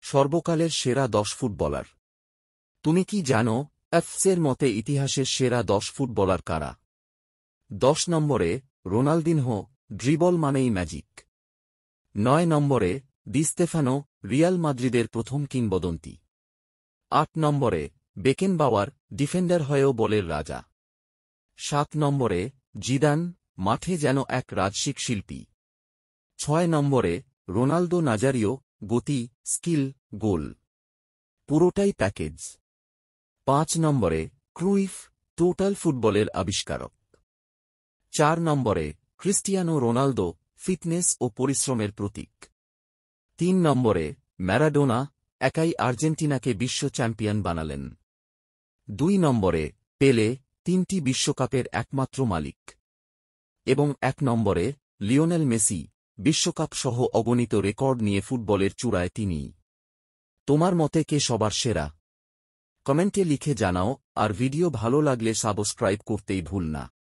সর্বকালের সেরা 10 ফুটবলার। তুমি কি জানো এফসের মতে ইতিহাসের সেরা 10 ফুটবলার কারা? 10 নম্বরে রোনালদিনহো, ড্রিবল মানেই ম্যাজিক। 9 নম্বরে ডি স্তেফানো, রিয়াল মাদ্রিদের প্রথম কিংবদন্তি। 8 নম্বরে বেকেনবাওয়ার, ডিফেন্ডার হয়েও বলের রাজা। 7 নম্বরে জিদান, মাঠে যেন এক রাজসিক শিল্পী। 6 নম্বরে রোনালদো নাজারিও, গতি, স্কিল, গোল, পুরোটাই প্যাকেজ। 5 নম্বরে ক্রুইফ, টোটাল ফুটবলের আবিষ্কারক। 4 নম্বরে ক্রিস্টিয়ানো রোনালদো, ফিটনেস ও পরিশ্রমের প্রতীক। 3 নম্বরে ম্যারাডোনা, একাই আর্জেন্টিনাকে বিশ্ব চ্যাম্পিয়ন বানালেন। 2 নম্বরে পেলে, 3টি বিশ্বকাপের একমাত্র মালিক। এবং 1 নম্বরে লিওনেল মেসি, বিশ্বকাপ সহ অগণিত রেকর্ড নিয়ে ফুটবলের চূড়ায় তিনিই। তোমার মতে কে সবার সেরা? কমেন্টে লিখে জানাও, আর ভিডিও ভালো লাগলে সাবস্ক্রাইব করতেই ভুল না।